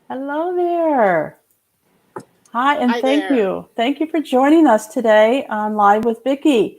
Hello there. Hi, and Hi thank there. you. Thank you for joining us today on Live with Vickie.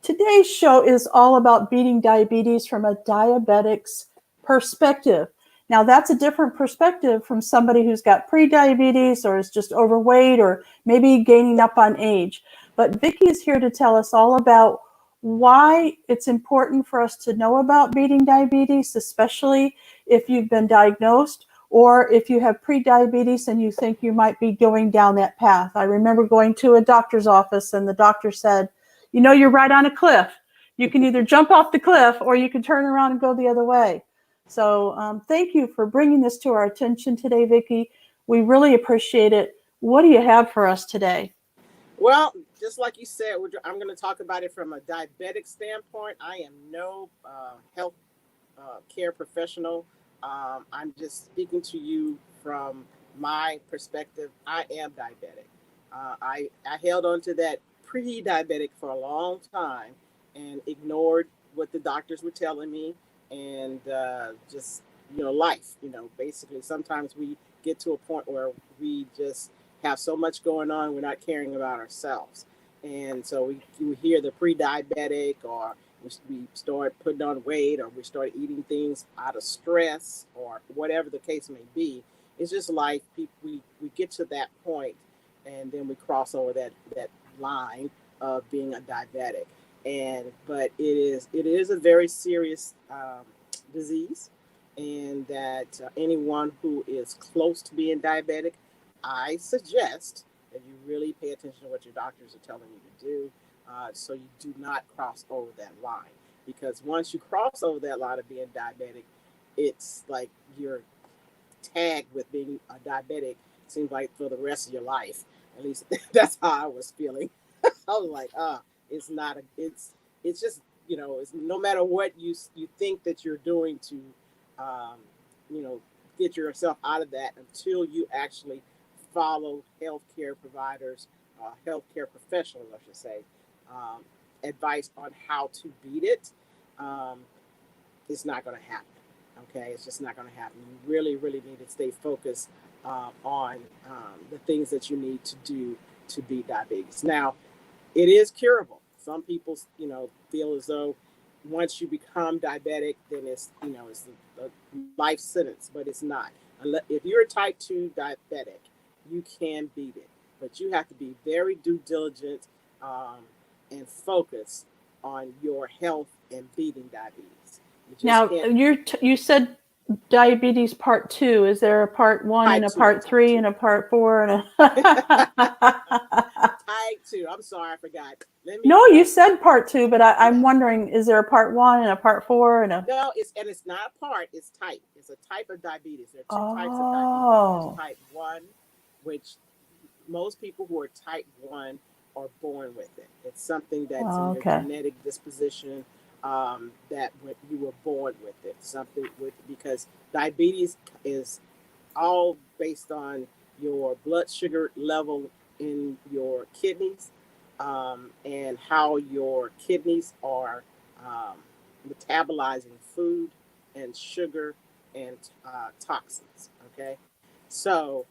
Today's show is all about beating diabetes from a diabetic's perspective. Now, that's a different perspective from somebody who's got pre-diabetes or is just overweight or maybe gaining up on age. But Vickie is here to tell us all about why it's important for us to know about beating diabetes, especially if you've been diagnosed or if you have pre-diabetes and you think you might be going down that path. I remember going to a doctor's office and the doctor said, you know, you're right on a cliff. You can either jump off the cliff or you can turn around and go the other way. So thank you for bringing this to our attention today, Vickie. We really appreciate it. What do you have for us today? Well, just like you said, I'm going to talk about it from a diabetic standpoint. I am no health care professional. I'm just speaking to you from my perspective. I am diabetic. I held on to that pre-diabetic for a long time and ignored what the doctors were telling me and just life. Basically sometimes we get to a point where we just have so much going on we're not caring about ourselves, and so we hear the pre-diabetic, or we start putting on weight, or we start eating things out of stress, or whatever the case may be. It's just life. We get to that point, and then we cross over that line of being a diabetic. But it is a very serious disease, and that anyone who is close to being diabetic, I suggest that you really pay attention to what your doctors are telling you to do, so you do not cross over that line. Because once you cross over that line of being diabetic, it's like you're tagged with being a diabetic. Seems like for the rest of your life. At least that's how I was feeling. I was like, it's not a, it's just it's no matter what you think that you're doing to, um, you know, get yourself out of that until you actually follow healthcare providers, healthcare professionals, I should say, um, advice on how to beat it. Um, it's not going to happen. Okay, it's just not going to happen. You really, really need to stay focused on the things that you need to do to beat diabetes. Now, it is curable. Some people, feel as though once you become diabetic, then it's a life sentence, but it's not. If you're a type 2 diabetic, you can beat it, but you have to be very due diligent, um, and focus on your health and beating diabetes. You just Now, can't. you said diabetes part two. Is there a part one and Type a 2, part type three 2. and a part four and a Type 2. I'm sorry, I forgot. Let me No, you let said part two, but I'm Yeah. wondering, is there a part one and a part four and a No, it's not a part. It's type. It's a type of diabetes. There are two types of diabetes. There's Oh, type 1, which most people who are type 1 are born with it. It's something that's in your okay. genetic disposition, that you were born with it. Something with because diabetes is all based on your blood sugar level in your kidneys, and how your kidneys are, um, metabolizing food and sugar and toxins. Okay, so,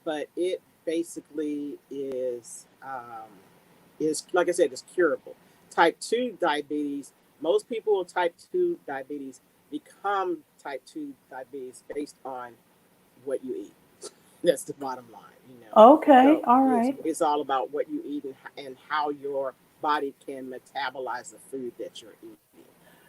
but it basically is like I said, is curable. Type 2 diabetes. Most people with type 2 diabetes become type 2 diabetes based on what you eat. That's the bottom line, you know. Okay, So all it's right. it's all about what you eat, and how your body can metabolize the food that you're eating.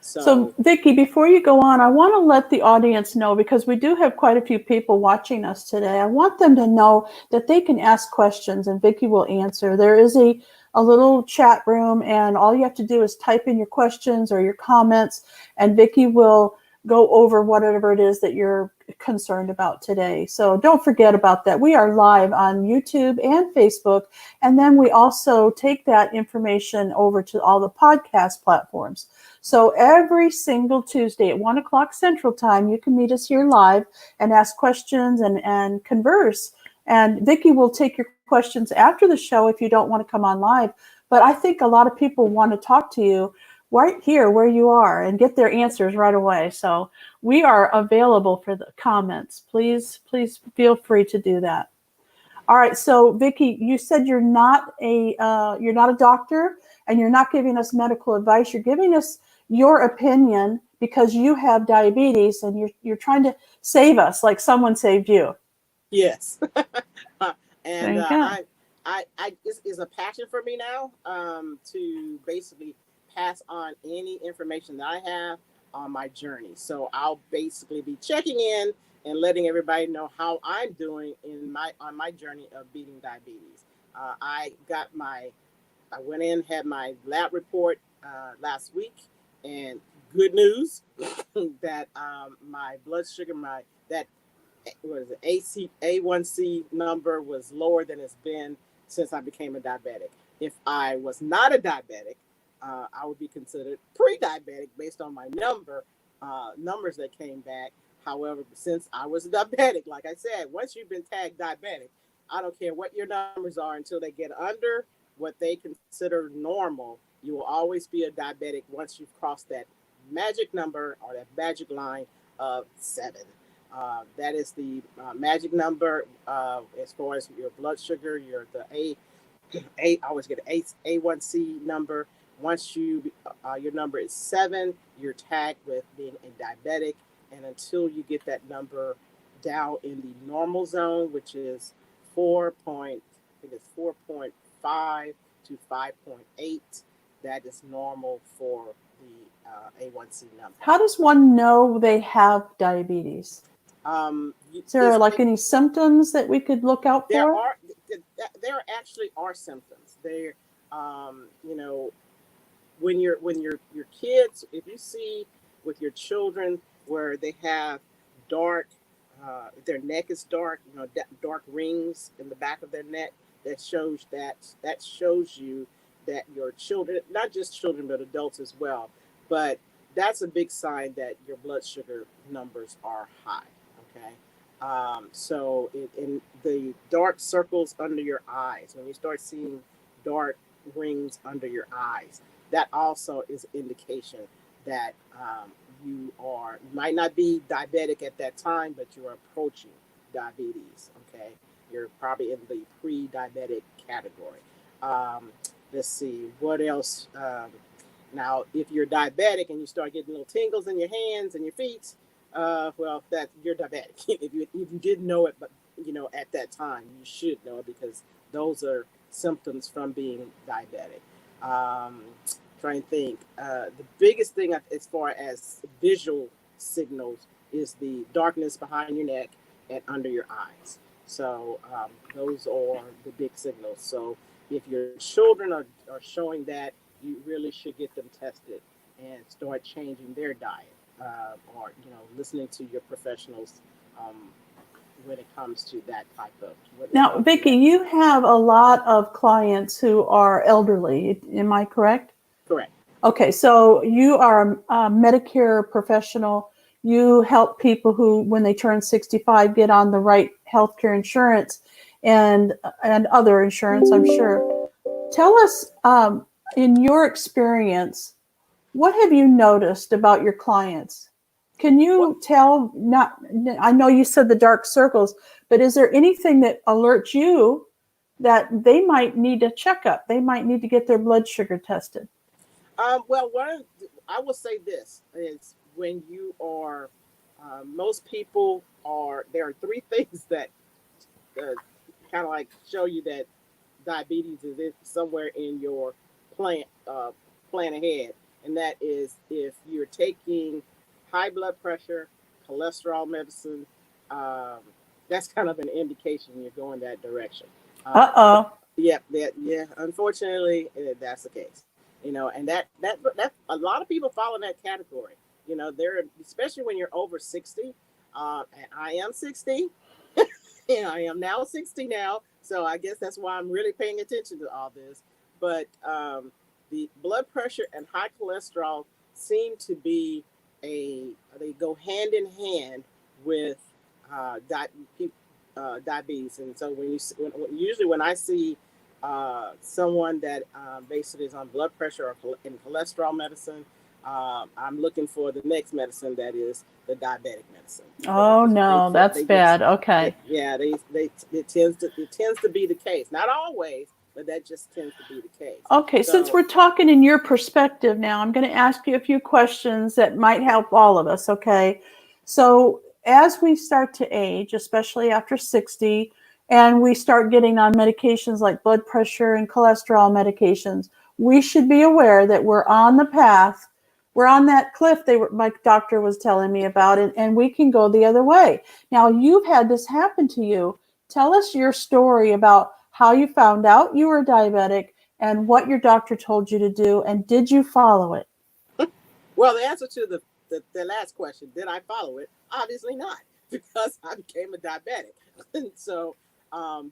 So So, Vickie, before you go on, I want to let the audience know because we do have quite a few people watching us today. I want them to know that they can ask questions and Vickie will answer. There is a little chat room, and all you have to do is type in your questions or your comments, and Vickie will go over whatever it is that you're concerned about today. So, don't forget about that. We are live on YouTube and Facebook, and then we also take that information over to all the podcast platforms. So every single Tuesday at 1 o'clock Central Time, you can meet us here live and ask questions and converse. And Vickie will take your questions after the show if you don't want to come on live. But I think a lot of people want to talk to you. right here where you are and get their answers right away. So we are available for the comments. Please feel free to do that. All right. So Vickie, you said you're not a doctor and you're not giving us medical advice. You're giving us your opinion because you have diabetes and you're trying to save us like someone saved you. Yes. There and you go. this is a passion for me now, to basically pass on any information that I have on my journey. So I'll basically be checking in and letting everybody know how I'm doing on my journey of beating diabetes. I went in, had my lab report last week, and good news that my blood sugar, my that what is it, A1C number was lower than it's been since I became a diabetic. If I was not a diabetic, I would be considered pre-diabetic based on my numbers that came back. However, since I was a diabetic, like I said, once you've been tagged diabetic, I don't care what your numbers are until they get under what they consider normal. You will always be a diabetic once you've crossed that magic number or that magic line of 7. That is the magic number as far as your blood sugar, I always get an A1C number. Once your number is 7, you're tagged with being a diabetic, and until you get that number down in the normal zone, which is 4.5 to 5.8, that is normal for the A1C number. How does one know they have diabetes? Is there like any symptoms that we could look out for? There actually are symptoms. There, you know, when your kids, if you see with your children where they have dark, their neck is dark, dark rings in the back of their neck, that shows you that your children, not just children but adults as well, but that's a big sign that your blood sugar numbers are high. Okay. In the dark circles under your eyes, when you start seeing dark rings under your eyes, that also is an indication that you might not be diabetic at that time, but you are approaching diabetes. Okay, you're probably in the pre-diabetic category. Um, let's see what else. Now, if you're diabetic and you start getting little tingles in your hands and your feet, well, that you're diabetic. If you didn't know it, but at that time, you should know it because those are symptoms from being diabetic. Um, Trying to think. The biggest thing as far as visual signals is the darkness behind your neck and under your eyes. So those are the big signals. So if your children are showing that, you really should get them tested and start changing their diet, or listening to your professionals um, when it comes to that type of. Now, Vickie, you have a lot of clients who are elderly. Am I correct? Correct. Okay, so you are a Medicare professional. You help people who, when they turn 65, get on the right healthcare insurance and other insurance, I'm sure. Tell us, in your experience, what have you noticed about your clients? Can you tell, I know you said the dark circles, but is there anything that alerts you that they might need a checkup? They might need to get their blood sugar tested. Well, I will say this is when you are, most people are, there are 3 things that kind of like show you that diabetes is somewhere in your plan, plan ahead. And that is if you're taking high blood pressure, cholesterol medicine, um, that's kind of an indication you're going that direction. Uh-oh. Yeah. Unfortunately, that's the case. And that a lot of people fall in that category. They're especially when you're over 60. And I am 60. Yeah, I am now 60 now, so I guess that's why I'm really paying attention to all this. But the blood pressure and high cholesterol seem to be they go hand in hand with uh, di- diabetes. And so usually when I see someone that basically is on blood pressure or in cholesterol medicine. I'm looking for the next medicine that is the diabetic medicine. Oh no, that's They just bad. Okay. yeah, it tends to be the case. Not always, but that just tends to be the case. Okay, since So we're talking in your perspective now, I'm going to ask you a few questions that might help all of us, okay? So, as we start to age, especially after 60, and we start getting on medications like blood pressure and cholesterol medications, we should be aware that we're on the path. We're on that cliff my doctor was telling me about, and we can go the other way. Now, you've had this happen to you. Tell us your story about how you found out you were diabetic and what your doctor told you to do, and did you follow it? well, the answer to the last question, did I follow it? Obviously not, because I became a diabetic. And so,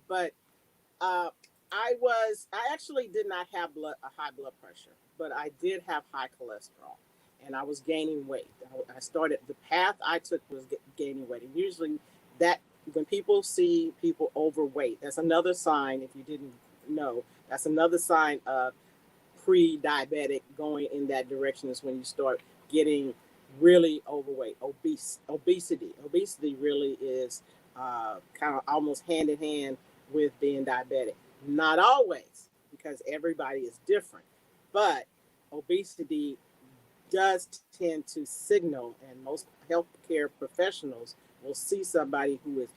but uh, I actually did not have a high blood pressure, but I did have high cholesterol, and I was gaining weight. I started, the path I took was gaining weight. And usually that, when people see people overweight, that's another sign, if you didn't know, that's another sign of pre-diabetic going in that direction, is when you start getting really overweight, obesity really is kind of almost hand in hand with being diabetic. Not always, because everybody is different, but obesity does tend to signal, and most healthcare professionals will see somebody who is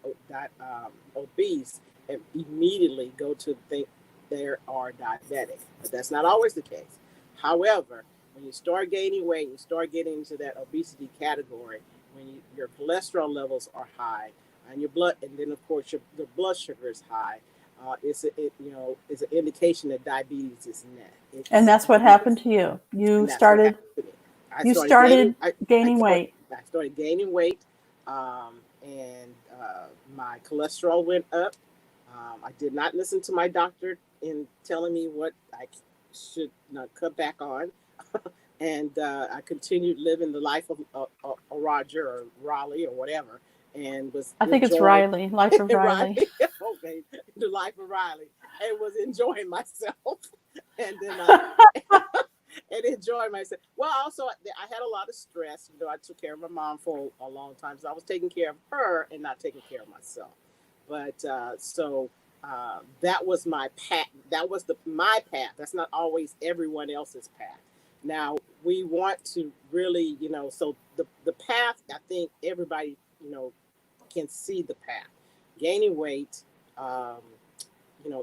obese and immediately go to think they are diabetic. But that's not always the case. However, when you start gaining weight, you start getting into that obesity category, when your cholesterol levels are high, and your blood, and then of course the blood sugar is high, it's an indication that diabetes is And that's what happened to you. and that's what happened to me. You started gaining weight. I started gaining weight, and my cholesterol went up. I did not listen to my doctor in telling me what I should not cut back on, and I continued living the life of a Roger or Raleigh or whatever, and was I think it's Riley, Life of Riley. Okay, the life of Riley, and was enjoying myself, and then and enjoying myself. Well, also I had a lot of stress. I took care of my mom for a long time, so I was taking care of her and not taking care of myself. But that was my path. That was my path. That's not always everyone else's path. Now we want to really, so the path. I think everybody, can see the path. Gaining weight, um,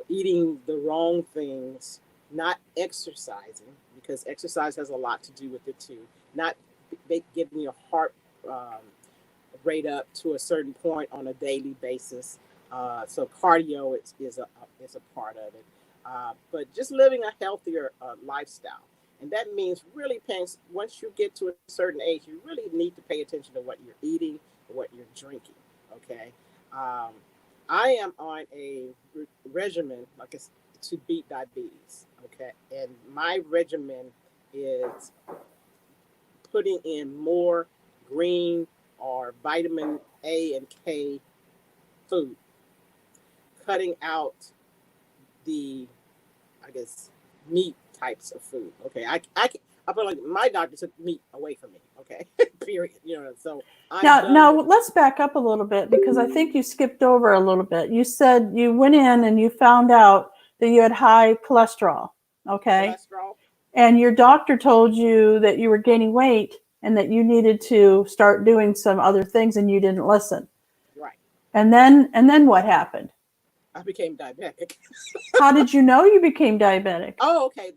eating the wrong things, not exercising, because exercise has a lot to do with it too. Not getting your heart rate up to a certain point on a daily basis. So cardio is a part of it. But just living a healthier lifestyle. And that means really paying, once you get to a certain age, you really need to pay attention to what you're eating, what you're drinking. Okay. Um, I am on a regimen, to beat diabetes. Okay. And my regimen is putting in more green or vitamin A and K food, cutting out the, I guess, meat types of food. Okay. I feel like my doctor took meat away from me. Okay. Period. So Now let's back up a little bit, because I think you skipped over a little bit. You said you went in and you found out that you had high cholesterol. Okay. cholesterol. And your doctor told you that you were gaining weight and that you needed to start doing some other things, and you didn't listen. Right. And then what happened? I became diabetic. How did you know you became diabetic? Oh, okay.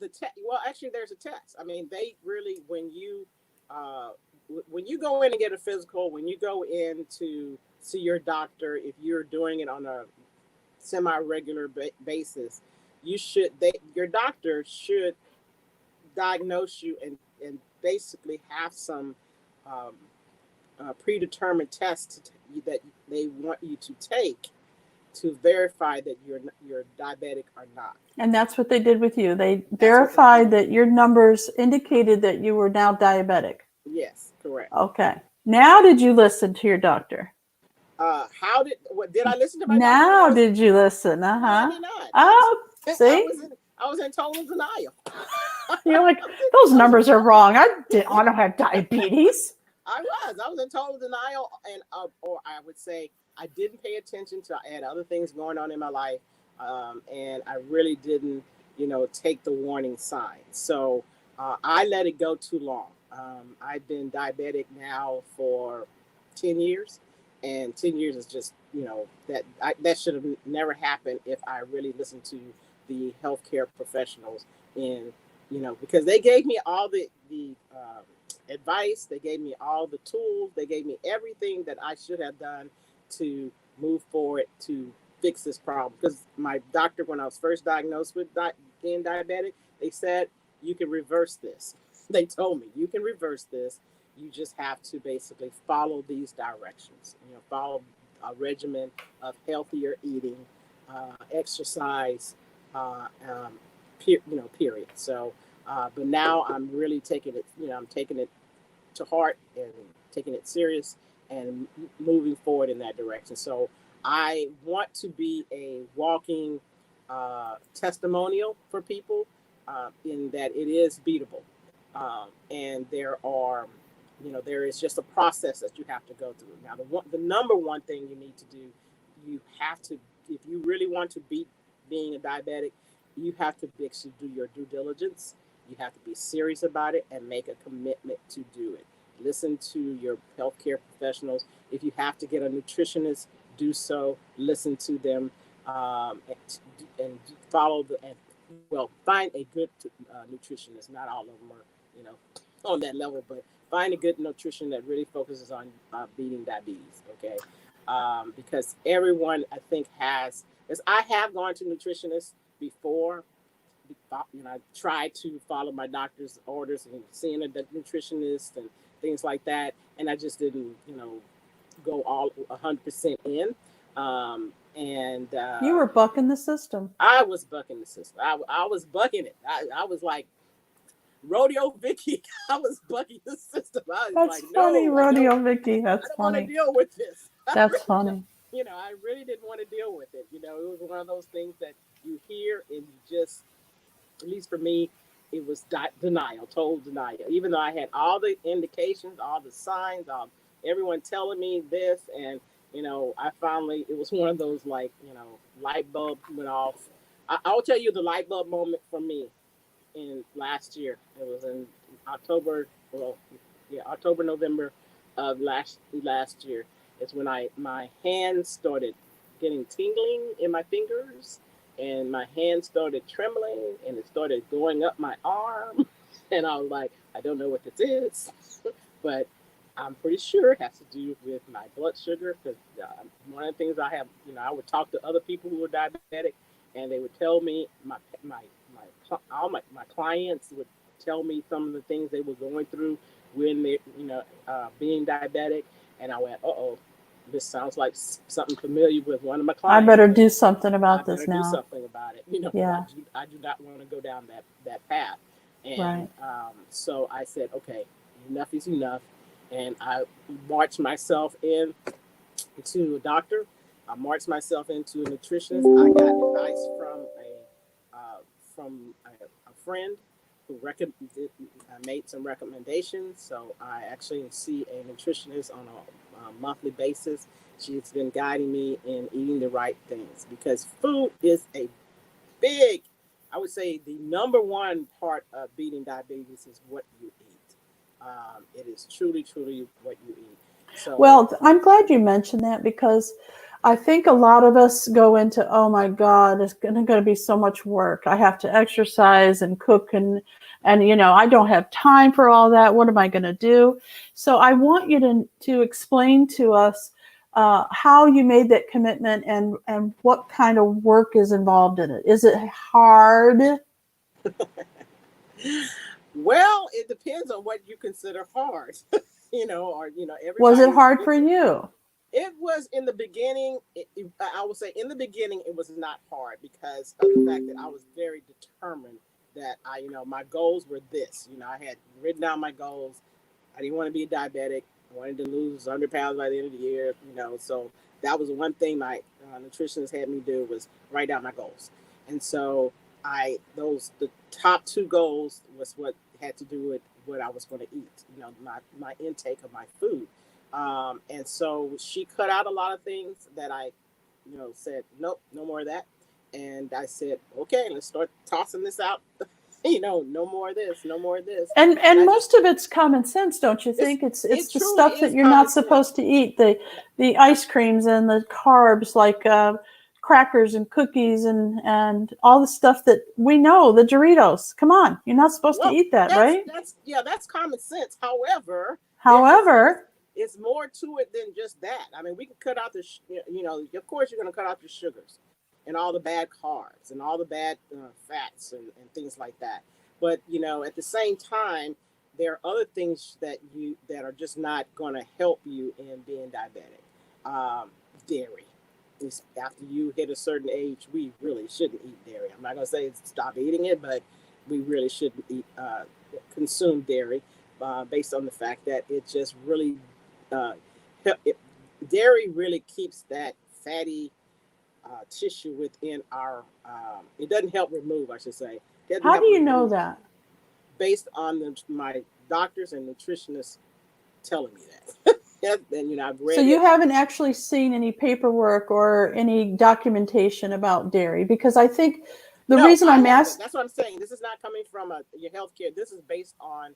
Well, actually, there's a test. I mean, they really, when you go in and get a physical, when you go in to see your doctor, if you're doing it on a semi-regular basis, your doctor should diagnose you and basically have some um, predetermined tests that they want you to take to verify that you're diabetic or not. And that's what they did with you. They verified that your numbers indicated that you were now diabetic. Yes, correct. Okay. Now did you listen to your doctor? Did I listen to my doctor? Now did you listen? No, I did not. Oh, See? I was in total denial. You're like, those numbers are wrong. I don't have diabetes. I was in total denial, and or I would say I didn't pay attention to. I had other things going on in my life, and I really didn't, take the warning signs. So I let it go too long. I've been diabetic now for 10 years, and 10 years is just, that should have never happened if I really listened to the healthcare professionals in, because they gave me all the advice. They gave me all the tools. They gave me everything that I should have done to move forward to fix this problem. Because my doctor, when I was first diagnosed with being diabetic, they said, you can reverse this. They told me, you can reverse this. You just have to basically follow these directions. Follow a regimen of healthier eating, exercise, period. So, but now I'm really taking it, I'm taking it to heart and taking it serious and moving forward in that direction. So I want to be a walking testimonial for people, in that it is beatable. And there is just a process that you have to go through. Now, the number one thing you need to do, you have to, if you really want to beat being a diabetic, you have to actually do your due diligence. You have to be serious about it and make a commitment to do it. Listen to your healthcare professionals. If you have to get a nutritionist, do so. Listen to them, and follow find a good nutritionist. Not all of them are, on that level, but find a good nutrition that really focuses on beating diabetes. Okay, because everyone, I think, has. As I have gone to nutritionists before, I tried to follow my doctor's orders and seeing a nutritionist and things like that, and I just didn't, go all 100% in. And You were bucking the system. I was bucking the system. I was bucking it. I was like rodeo Vickie. I was bucking the system. I was That's like, funny, no, I don't. Rodeo Vickie. I That's don't want to funny. deal with this. That's funny. I really didn't want to deal with it. It was one of those things that you hear and you just, at least for me, it was denial, total denial. Even though I had all the indications, all the signs, everyone telling me this, and I finally, it was one of those, like, light bulb went off. I'll tell you the light bulb moment for me in last year. It was in October, well, yeah, October, November of last year. It's when my hands started getting tingling in my fingers, and my hand started trembling, and it started going up my arm, and I was like, I don't know what this is, but I'm pretty sure it has to do with my blood sugar, because one of the things I have, I would talk to other people who were diabetic, and they would tell me all my clients would tell me some of the things they were going through when they, being diabetic, and I went, oh, this sounds like something familiar with one of my I clients. better do something I about better this do now. something about it, Yeah. I do not want to go down that path. And Right. so I said, okay, enough is enough, and I marched myself in to a doctor. I marched myself into a nutritionist. I got advice from a friend who made some recommendations. So I actually see a nutritionist on a monthly basis. She's been guiding me in eating the right things, because food is a big, I would say, the number one part of beating diabetes is what you eat. It is truly, truly what you eat. So, Well, I'm glad you mentioned that, because I think a lot of us go into, oh my God, it's going to be so much work. I have to exercise and cook, and I don't have time for all that. What am I going to do? So I want you to explain to us how you made that commitment, and what kind of work is involved in it. Is it hard? well, it depends on what you consider hard, or Was it everybody is hard for different. you? It was in the beginning. I would say in the beginning it was not hard, because of the fact that I was very determined that my goals were this. I had written down my goals. I didn't want to be a diabetic. I wanted to lose 100 pounds by the end of the year. So that was one thing my nutritionist had me do, was write down my goals. And so the top two goals was what had to do with what I was going to eat, my intake of my food. And so she cut out a lot of things that I, said, nope, no more of that. And I said, okay, let's start tossing this out. No more of this, no more of this. And And most of it's common sense, don't you think? It's it the truly stuff that is you're common not sense. supposed to eat, the ice creams and the carbs, like crackers and cookies and all the stuff that we know, the Doritos. Come on, you're not supposed to Well, eat that, right? that's common sense. However, there However, it's more to it than just that. I mean, we can cut out of course, you're going to cut out the sugars and all the bad carbs and all the bad fats and things like that. But at the same time, there are other things that are just not going to help you in being diabetic. Dairy. After you hit a certain age, we really shouldn't eat dairy. I'm not going to say stop eating it, but we really shouldn't consume dairy based on the fact that it just really uh, it, dairy really keeps that fatty tissue within our. It doesn't help remove, I should say. how do you know that? Based on my doctors and nutritionists telling me that. And I've read. So you haven't actually seen any paperwork or any documentation about dairy? Because I think the reason I'm asking. That's what I'm saying. This is not coming from your healthcare. This is based on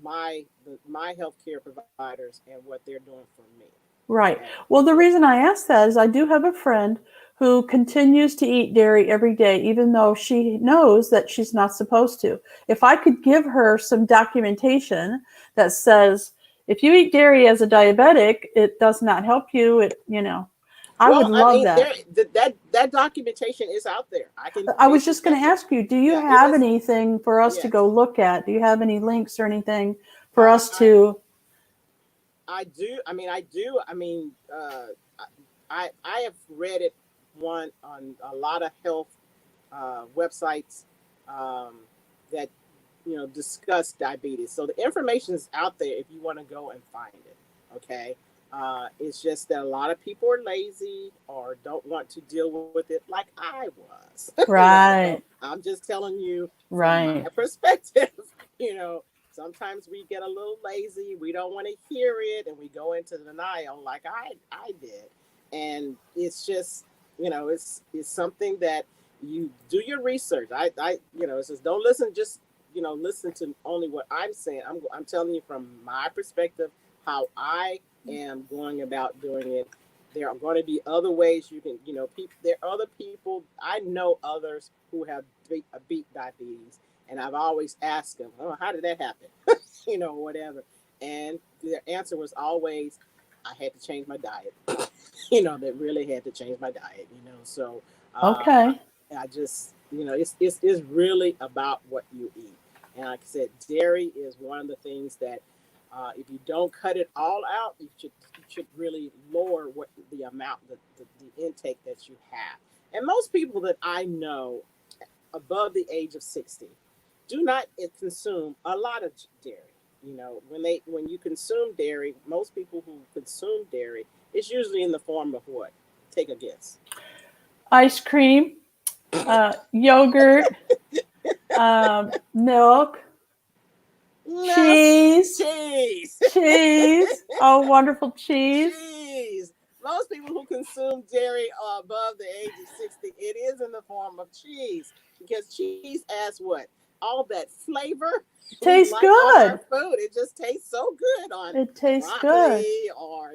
my healthcare providers and what they're doing for me. Right. Well, the reason I ask that is I do have a friend who continues to eat dairy every day, even though she knows that she's not supposed to. If I could give her some documentation that says, if you eat dairy as a diabetic, it does not help you. I would love that. That documentation is out there. I was just going to ask you, do you have anything for us to go look at? Do you have any links or anything for us to? I do. I have read it on a lot of health websites that discuss diabetes. So the information is out there if you want to go and find it. Okay. It's just that a lot of people are lazy or don't want to deal with it like I was. Right. I'm just telling you from right. my perspective. Sometimes we get a little lazy. We don't want to hear it, and we go into denial like I did. And it's just it's something that you do your research. It says don't listen just listen to only what I'm saying. I'm telling you from my perspective how I am going about doing it. There are going to be other ways you can, there are other people. I know others who have beat diabetes, and I've always asked them, oh, how did that happen? Whatever. And their answer was always, I had to change my diet. That really had to change my diet, So Okay. I just, it's really about what you eat. And like I said, dairy is one of the things that if you don't cut it all out, you should really lower what the amount, the intake that you have. And most people that I know above the age of 60 do not consume a lot of dairy. When you consume dairy, most people who consume dairy, it's usually in the form of what? Take a guess. Ice cream, yogurt, milk, No, cheese. cheese. Cheese. Oh, wonderful cheese. Cheese. Most people who consume dairy above the age of 60, it is in the form of cheese because cheese adds what? All that flavor. Tastes good. On our food. It just tastes so good on it tastes broccoli good. or,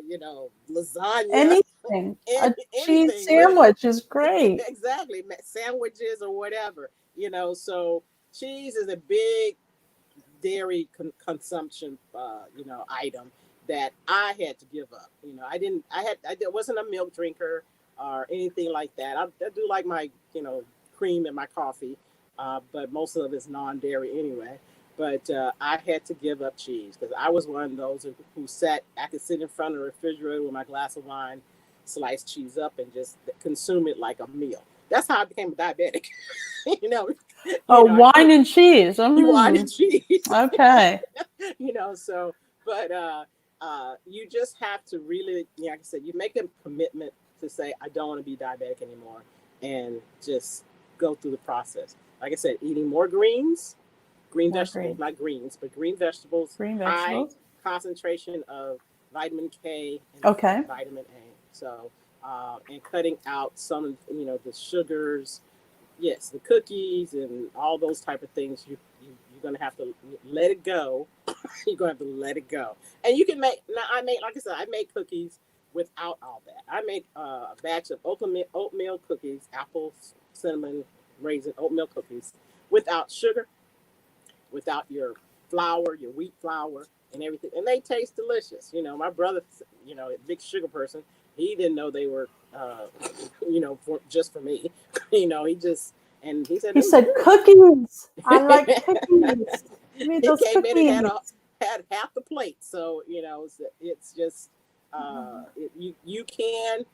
lasagna. Anything. A cheese Anything. sandwich is great. Exactly. Sandwiches or whatever. So cheese is a big dairy consumption, item that I had to give up. I wasn't a milk drinker or anything like that. I do like my, cream in my coffee, but most of it's non-dairy anyway. But I had to give up cheese because I was one of those who I could sit in front of the refrigerator with my glass of wine, slice cheese up and just consume it like a meal. That's how I became a diabetic. Wine and cheese. Wine and cheese. Okay. But you just have to really, like I said, you make a commitment to say, I don't want to be diabetic anymore. and just go through the process. Like I said, eating more greens, green More vegetables, green. not greens, but green vegetables, Green high vegetables. concentration of vitamin K and Okay. vitamin A. So, and cutting out some, the sugars, yes, the cookies and all those type of things. You're gonna have to let it go. You're gonna have to let it go. And you can make now. Like I said, I make cookies without all that. I make a batch of oatmeal cookies, apples, cinnamon, raisin oatmeal cookies without sugar, without your flour, your wheat flour, and everything. And they taste delicious. My brother, a big sugar person, he didn't know they were, for me. He just, and he said, He them said good. cookies. I like cookies. Give me He those came in and cookies. had half the plate. So, it's just, you can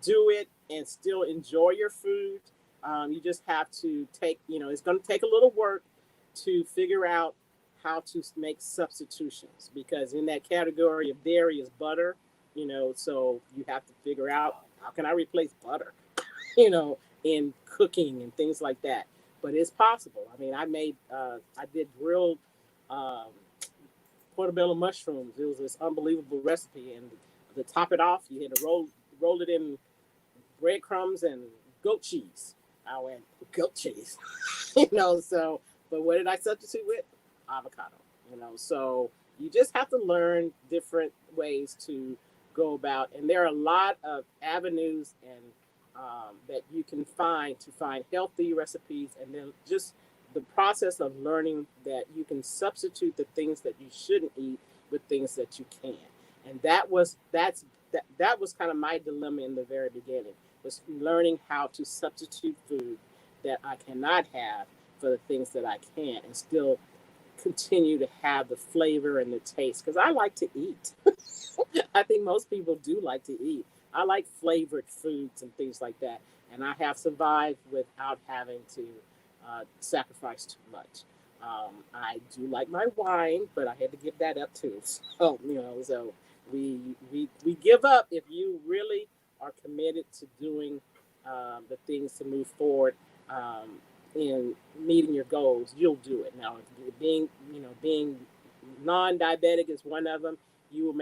do it and still enjoy your food. You just have to it's going to take a little work to figure out how to make substitutions, because in that category of dairy is butter, so you have to figure out, how can I replace butter, in cooking and things like that. But it's possible. I mean, I did grilled um, portobello mushrooms. It was this unbelievable recipe, and to top it off, you had to roll it in breadcrumbs and goat cheese. I went goat cheese, So, but what did I substitute with? Avocado. So you just have to learn different ways to go about, and there are a lot of avenues and that you can find to find healthy recipes, and then just the process of learning that you can substitute the things that you shouldn't eat with things that you can. And that was kind of my dilemma in the very beginning, was learning how to substitute food that I cannot have for the things that I can, and still continue to have the flavor and the taste, because I like to eat. I think most people do like to eat. I like flavored foods and things like that, and I have survived without having to sacrifice too much. I do like my wine, but I had to give that up too. So we give up if you really are committed to doing the things to move forward in meeting your goals. You'll do it. Now, being non-diabetic is one of them. You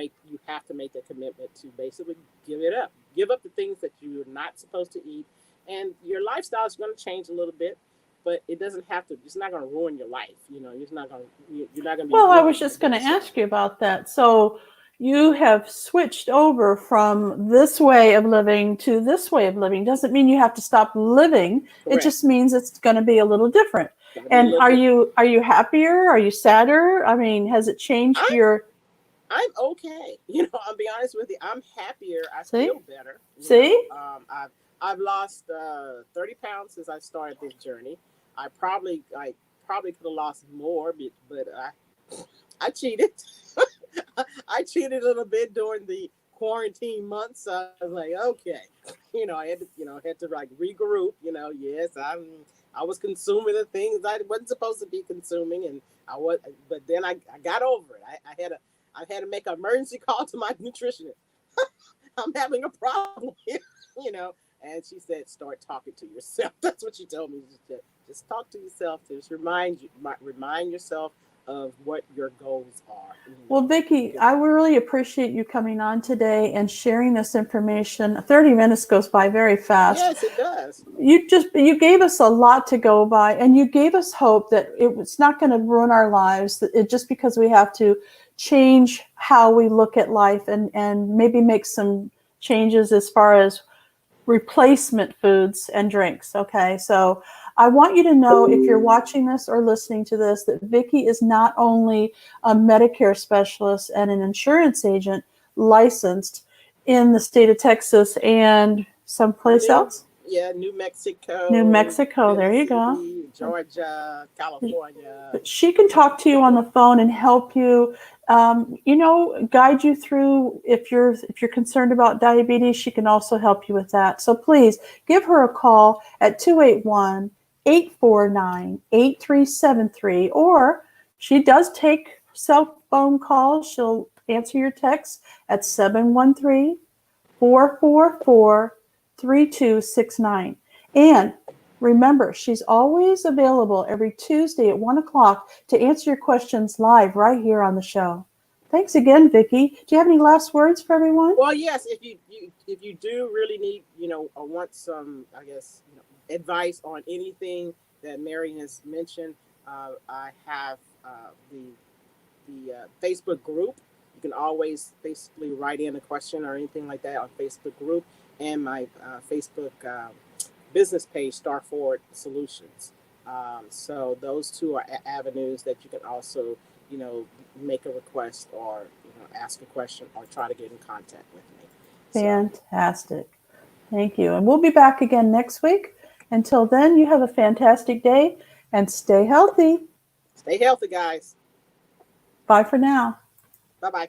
have to make the commitment to basically give it up. Give up the things that you're not supposed to eat, and your lifestyle is going to change a little bit, but it doesn't have to. It's not going to ruin your life. You're not going to be. Well, I was Ruined just going to necessarily. ask you about that. So you have switched over from this way of living to this way of living. Doesn't mean you have to stop living. It Correct. just means it's going to be a little different. Going to be a And little different. are you happier? Are you sadder? I mean, has it changed I'm your I'm okay. I'll be honest with you. I'm happier. I see? feel better. See? I've lost 30 pounds since I started this journey. I probably could have lost more, but I cheated. I cheated a little bit during the quarantine months. So I was like, okay, I had to like regroup. Yes, I was consuming the things I wasn't supposed to be consuming, and but then I got over it. I had to make an emergency call to my nutritionist. I'm having a problem here, you know. And she said, start talking to yourself. That's what she told me. Just talk to yourself. Just remind yourself of what your goals are. Well, Vickie, I would really appreciate you coming on today and sharing this information. 30 minutes goes by very fast. Yes, it does. You gave us a lot to go by, and you gave us hope that it's not going to ruin our lives. That just because we have to change how we look at life and maybe make some changes as far as replacement foods and drinks. Okay, so I want you to know, if you're watching this or listening to this, that Vickie is not only a Medicare specialist and an insurance agent licensed in the state of Texas and someplace else. New New Mexico, Mexico, there you go. Tennessee, Georgia, California. She can talk to you on the phone and help you, guide you through. If you're concerned about diabetes, she can also help you with that. So please give her a call at 281-849-8373, or she does take cell phone calls. She'll answer your text at 713-444-3269. And remember, she's always available every Tuesday at 1 o'clock to answer your questions live right here on the show. Thanks again, Vickie. Do you have any last words for everyone? Well, yes, if you do really need, or want some, I guess, advice on anything that Mary has mentioned, I have the Facebook group. You can always basically write in a question or anything like that on Facebook group, and my Facebook business page, Star Forward Solutions. So those two are avenues that you can also, make a request or ask a question or try to get in contact with me. Fantastic. Thank you. And we'll be back again next week. Until then, you have a fantastic day and stay healthy. Stay healthy, guys. Bye for now. Bye-bye.